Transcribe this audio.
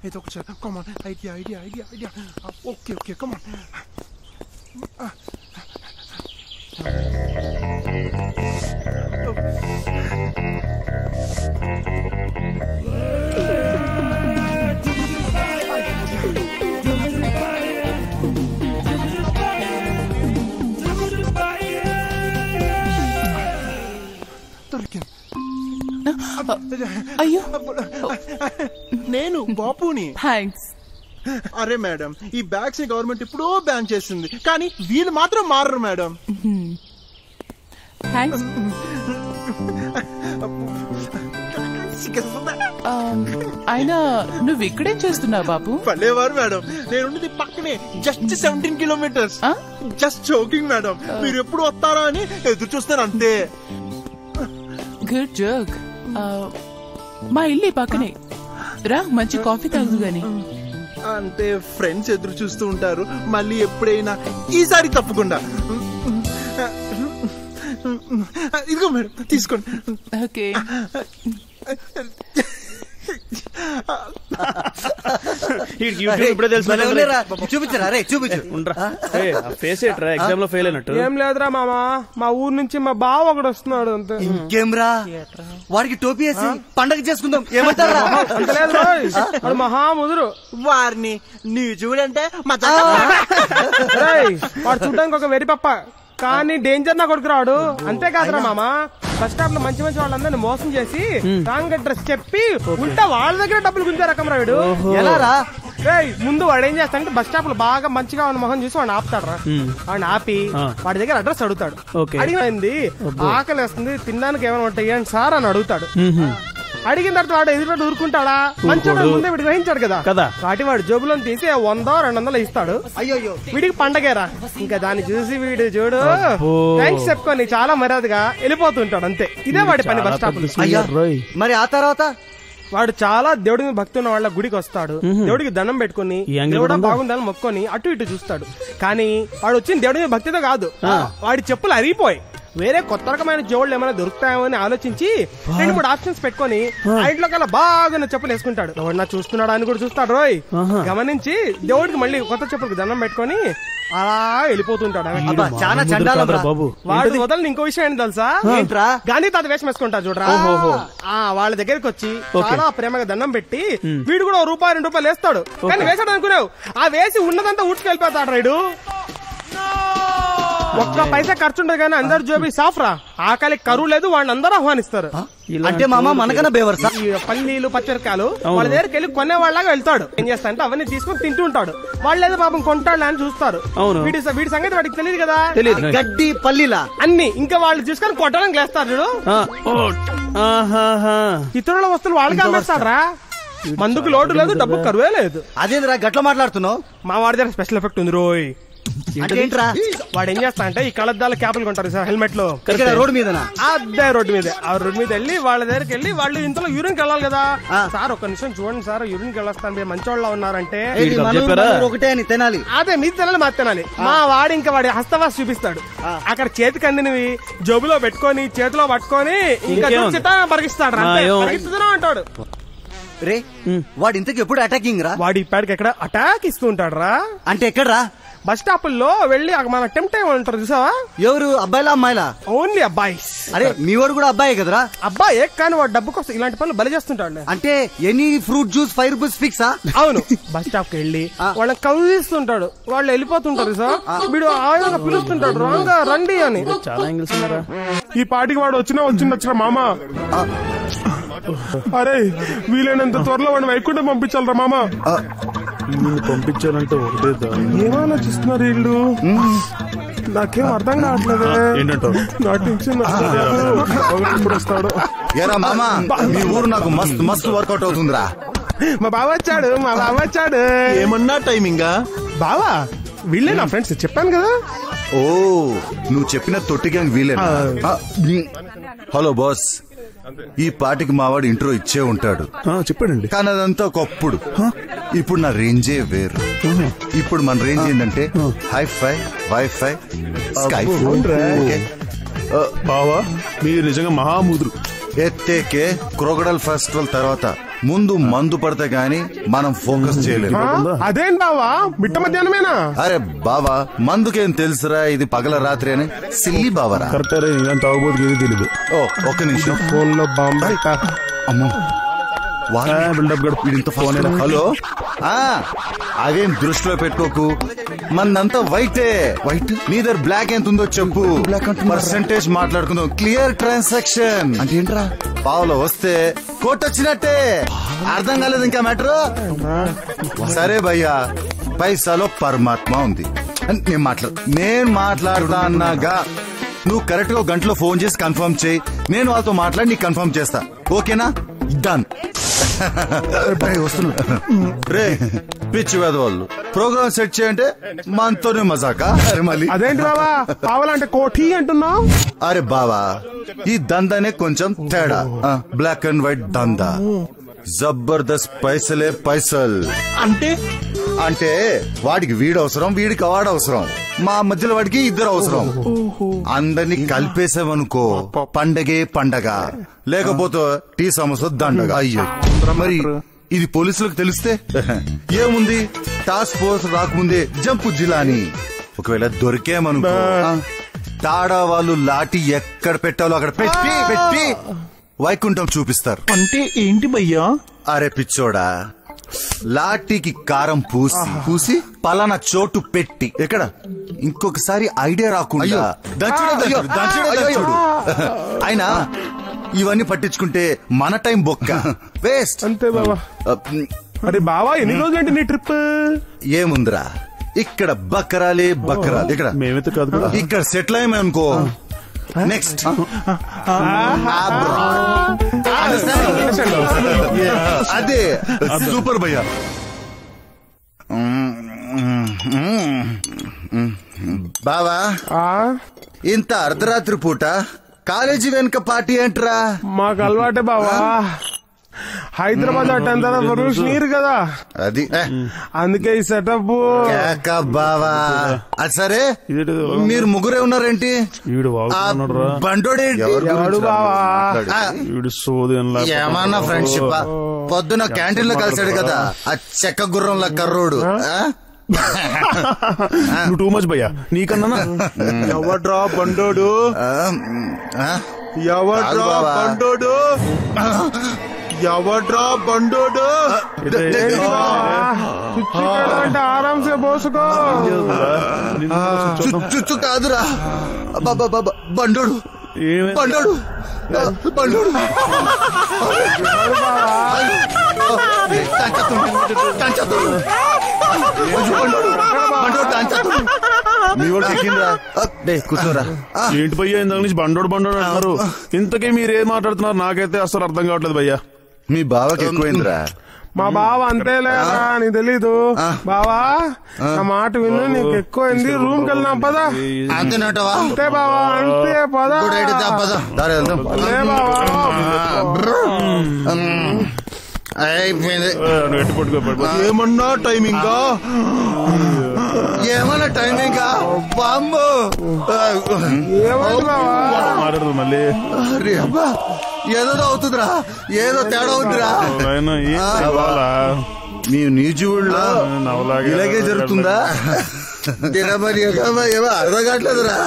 ఏదో ఒక చేయాలి కమాన్ ఐడియా ఓకే కమాన్ అయ్యో నేను బాపుని. థ్యాంక్స్. అరే మేడం, ఈ బ్యాగ్స్ ని గవర్నమెంట్ ఎప్పుడో బ్యాన్ చేసింది, కానీ వీళ్ళు మాత్రం మారరు మేడం. థ్యాంక్స్. అయినా నువ్వు ఇక్కడేం చేస్తున్నావు బాబు? పర్లేవారు మేడం, నేను పక్కనే just 17 kilometres. Just joking madam, మీరు ఎప్పుడు వస్తారా అని ఎదురు చూస్తాను అంతే. Good joke. మా ఇల్లు పక్కనే రా, మంచి కాఫీ తాగు గాని. అంటే ఫ్రెండ్స్ ఎదురు చూస్తూ ఉంటారు, మళ్ళీ ఎప్పుడైనా ఈసారి తప్పకుండా. ఇదిగో మేడం తీసుకోండి. ఓకే. చూపించరా ఎగ్జామ్ లో ఫెయిల్ అయినట్టు. ఏం లేదురా మామా, మా ఊరు నుంచి మా బావ ఒకడు వస్తున్నాడు అంతే. ఇంకేమ్రా, వాడికి టోపీ వేసి పండగ చేసుకుందాం ఏమంటారా? వాడు మహా ముదురు. వారిని నీ చూడంటే వాడు చూడడానికి ఒక వెరి పప్ప, కానీ డేంజర్ నా కొడుకు రాడు. అంతేకాదురా మామ, బస్ స్టాప్ లో మంచి వాళ్ళందరినీ మోసం చేసి రాంగ్ అడ్రస్ చెప్పి ఉంటా వాళ్ళ దగ్గర డబ్బులు గుంజే రకం రాడు. ఎలా రా? ముందు వాడు ఏం చేస్తాడంటే బస్ స్టాప్ లో బాగా మంచిగా ఉన్న మొహం చూసి వాడిని ఆపుతాడు రా. వాడిని ఆపి వాడి దగ్గర అడ్రస్ అడుగుతాడు. అడిగింది ఆకలి వేస్తుంది, తినడానికి ఏమైనా ఉంటాయి అని సార్ అని అడుగుతాడు. అడిగిన తర్వాత వాడు ఎదురు ఊరుకుంటాడా? మంచిగా ముందే వీడు గ్రహించాడు కదా. వాటి వాడు జోబులో తీసి 100-200 ఇస్తాడు. అయ్యో వీడికి పండగేరా. ఇంకా దాన్ని చూసి వీడు చూడు థ్యాంక్స్ చెప్పుకొని చాలా మర్యాదగా వెళ్ళిపోతుంటాడు. అంతే, ఇదే వాడి పని బస్ స్టాప్. మరి ఆ తర్వాత వాడు చాలా దేవుడి మీద భక్తి ఉన్న వాళ్ళ గుడికి వస్తాడు. దేవుడికి దండం పెట్టుకుని దేవుడా బాగుందని మొక్కొని అటు ఇటు చూస్తాడు. కానీ వాడు వచ్చిన దేవుడి మీద భక్తితో కాదు, వాడి చెప్పులు అరిగిపోయి వేరే కొత్త రకమైన జోళ్ళు ఏమైనా దొరుకుతాయో అని ఆలోచించి 2-3 ఆప్షన్స్ పెట్టుకుని ఆ ఇంట్లో కల్లా బాగా చెప్పులు వేసుకుంటాడు. ఎవడు నా చూస్తున్నాడు అని కూడా చూస్తాడు రోయ్. గమనించి దేవుడికి మళ్ళీ కొత్త చెప్పులకు దండం పెట్టుకుని అలా వెళ్ళిపోతుంటాడు. చాలా చండాలం బాబు. వాడు వదలని ఇంకో విషయం ఏంటి తెలుసా? గాంధీ తాత వేషం వేసుకుంటారు చూడరా. వాళ్ళ దగ్గరికి వచ్చి చాలా ప్రేమగా దండం పెట్టి వీడు కూడా ₹1-2 వేస్తాడు. కానీ వేసాడు అనుకున్నావు, ఆ వేసి ఉన్నదంతా ఊడ్చుకెళ్ళిపోతాడు రైడు. ఒక్క పైసా ఖర్చు ఉండదు కానీ అందరు జోబీ సాఫ్రా. ఆకలి కరువు లేదు, వాళ్ళని అందరూ ఆహ్వానిస్తారు. అంటే మామ మనకన్నా బేవర్సా? పల్లీలు పచ్చిమిరకాయలు వాళ్ళ దగ్గరికి వెళ్ళి కొనేవాళ్ళగా వెళ్తాడు. ఏం చేస్తా అంటే అవన్నీ తీసుకుని తింటూ ఉంటాడు. వాళ్ళు ఏదో పాపం కొంటాడు అని చూస్తారు. వీడి సంగతి వాడికి తెలియదు కదా. గడ్డి పల్లీలా అన్ని ఇంకా వాళ్ళు చూసుకొని కొట్టడానికి లేస్తారు చూడు. ఇతరుల వస్తువులు వాళ్ళకి అమ్మేస్తాడు రా. మందుకు లోటు లేదు, డబ్బు కరువే లేదు. అదేంద్రా గట్ల మాట్లాడుతున్నావు? మా వాడి దగ్గర స్పెషల్ ఎఫెక్ట్ ఉంది రోయ్. వాడు ఏం చేస్తా అంటే ఈ కళ్ళద్దాల క్యాపులు కొంటారు సార్ హెల్మెట్ లో. రోడ్డు మీద అదే రోడ్డు మీద వెళ్ళి వాళ్ళ దగ్గరికి వెళ్ళి వాళ్ళు ఇంతలో యూరిన్కి వెళ్ళాలి కదా. సార్ ఒక్క నిమిషం చూడండి సార్, యూరిన్కి వెళ్ళొస్తాను, మీరు మంచి వాళ్ళ ఉన్నారంటే ఒకటే అని తినాలి. అదే మీరు తినాలి, మాది తినాలి. మా వాడి ఇంకా వాడి హస్తవాసి చూపిస్తాడు. అక్కడ చేతికి అందినవి జోబులో పెట్టుకొని చేతిలో పట్టుకొని ఇంకా పరిగిస్తాడు అంటాడు. రే వాడు ఇంతకు ఎప్పుడు అటాకింగ్ రా? వాడి ఇప్పటికి ఎక్కడ అటాక్ ఇస్తూ ఉంటాడు రా. అంటే ఎక్కడరా? బస్ స్టాప్ లో వెళ్ళి మన టెంప్ట్ ఉంటారు చూసావా? ఎవరు, అబ్బాయిలా అమ్మాయిలా? ఓన్లీ అబ్బాయి. అరే మీ వాడు కూడా అబ్బాయే కదరా? అబ్బాయే, కానీ వాడు డబ్బు కోసం ఇలాంటి పనులు బలి చేస్తుంటాడు. అంటే ఎనీ ఫ్రూట్ జ్యూస్ ₹5 ఫిక్సా? అవును. బస్ స్టాప్ కి వెళ్ళి వాళ్ళని కవిస్తుంటాడు, వాళ్ళు వెళ్ళిపోతుంటారు సార్. వీడు ఆయన పిలుస్తుంటాడు రాంగా రండి అని. చాలా ఇంగ్లీష్ ఉన్నారా? ఈ పార్టీకి వాడు వచ్చిన మామా. అరే వీలైనంత త్వరలో వాడిని వైకుంఠం పంపించాలరా మామా. పంపించాలంటే ఒకటే ఏమాలోచిస్తున్నారు వీళ్ళు? నాకేం అర్థం కావట్లేదు. నా టెన్షన్ ఇప్పుడు వస్తాడు. మీ ఊరు నాకు మస్తు మస్తు వర్కౌట్ అవుతుందిరా. మా బావ వచ్చాడు. ఏమన్నా టైమింగా? బావా వీళ్ళే నా ఫ్రెండ్స్, చెప్పాను కదా. ఓ నువ్వు చెప్పిన తొట్టి గ్యాంగ్ వీలేనా? హలో బాస్, ఈ పార్టీకి మావాడు ఇంట్రో ఇచ్చే ఉంటాడు. చెప్పాడండి. కానీ అదంతా ఒకప్పుడు. ఇప్పుడు నా రేంజే వేరు. ఇప్పుడు మన రేంజ్ ఏంటంటే హైఫై, వైఫై, స్కై. బావా మీరు నిజంగా మహాముదురు. ఎత్తేకే క్రోకడైల్ ఫెస్టివల్ తర్వాత ముందు మందు పడితే గాని మనం ఫోకస్ చేయలేము. అదేం బావా మిట్ట మధ్యాహ్నమేనా? అరే బావా మందుకేం తెలుసురా ఇది పగల రాత్రి అని సిల్లి బావరా. తెలీదు. ఓ ఒక్క నిమిషం ఫోన్ లో బాంబే. అమ్మో హలో అదేం దృష్టిలో పెట్టుకోకు మందంతా వైటే. వైట్ నీ దగ్గర బ్లాక్ ఎంత ఉందో చెప్పు. పర్సెంటేజ్ మాట్లాడుకుందాం. క్లియర్ ట్రాన్సాక్షన్ అంటే ఏంట్రా? పావులో వస్తే కొట్టొచ్చినట్టే. అర్థం కాలేదు ఇంకా మ్యాటర్. సరే భయ్యా పైసాలో పరమాత్మ ఉంది. నేను మాట్లాడతా అన్నాగా నువ్వు కరెక్ట్ గా గంటలో ఫోన్ చేసి కన్ఫర్మ్ చేయి. నేను వాళ్ళతో మాట్లాడి నీకు కన్ఫర్మ్ చేస్తా. ఓకేనా? డన్. రే పిచ్చి వేదవాళ్ళు ప్రోగ్రామ్ సెట్ చేయంటే మనతోనే మజాకా. అరే మళ్ళీ అదేంటి బావా కావాలంటే కోఠి అంటున్నావు? అరే బావా ఈ దందానే కొంచెం తేడా. బ్లాక్ అండ్ వైట్ దందా జబర్దస్త్ పైసలే పైసల్. అంటే వాడికి వీడు అవసరం, వీడికి వాడు అవసరం, మా మధ్యలో వాడికి ఇద్దరు అవసరం. అందరినీ కలిపేసామనుకో పండగే పండగ, లేకపోతే టీ సమస్య దండగా. అయ్యో మరి ఇది పోలీసులకు తెలిస్తే ఏముంది, టాస్క్ ఫోర్స్ రాకముందే జంపు జిలాని. ఒకవేళ దొరికేమనుకో తాడా వాళ్ళు లాఠీ ఎక్కడ పెట్టాలో అక్కడ పెట్టి పెట్టి వైకుంఠం చూపిస్తారు. అంటే ఏంటి భయ్యా? అరే పిచ్చోడా లాఠీకి కారం పూసి పలానా చోటు పెట్టి ఎక్కడ ఇంకొకసారి ఐడియా రాకుండా దంచుడు. అయినా ఇవన్నీ పట్టించుకుంటే మన టైం బొక్క వేస్ట్. అంతే బావా. అరే బావా ఎన్ని రోజులంటే నీ ట్రిప్? ఏముందిరా ఇక్కడ బక్కరాలే బక్కరాలు. ఇక్కడ మేమైతే కాదు కదా. ఇక్కడ సెటిల్ అయ్యామనుకో నెక్స్ట్ అదే సూపర్ భయ్యా. బావా ఇంత అర్ధరాత్రి పూట కాలేజీ వెనుక పార్టీ ఏంట్రా? మాకు అలవాటే బావా. హైదరాబాద్ అట్టంతా రూల్స్ నీరు కదా, అది అందుకే ఈ సెటప్. బావా అది సరే మీరు ముగ్గురే ఉన్నారేంటి? బండోడేంటి? ఏమన్నా ఫ్రెండ్షిప్? పొద్దున క్యాంటీన్ లో కలిసాడు కదా ఆ చెక్క గుర్రంలో కర్రోడు. టూ మచ్ భయ్యా నీకన్నా. ఎవడ్రా బండోడు? ఎవడ్రా బండోడు? ఎవడ్రా బండోడు? అంటే ఆరాంసే పోసుకో. చుచ్చు కాదురా బండోడు బండోడు బండోడు. కూర్చోరా. ఏంటి భయ్యా ఇందాక నుంచి బండోడు బండోడు అంటున్నారు, ఇంతకీ మీరేం మాట్లాడుతున్నారు నాకైతే అసలు అర్థం కావట్లేదు భయ్యా. మీ బావకి ఎక్కువైందిరా. మా బావ అంతేలేరా నీకు తెలీదు. బావా నా మాట విను, నీకు ఎక్కువైంది. రూమ్ కి వెళ్దాం పదా. అంతేనటవా? అంతే బావా అంతే పదా. అయిపోయింది. ఏమన్నా టైమింగా? ఏమన్నా టైమింగా? బాంబు మాట్లాడదు మళ్ళీ. అరే అబ్బా ఏదో అవుతుందిరా, ఏదో తేడా అవుతుందిరా. నీ జీవుల్లో ఇలాగే జరుగుతుందా? మరి ఏమో అర్థం కావట్లేదురా.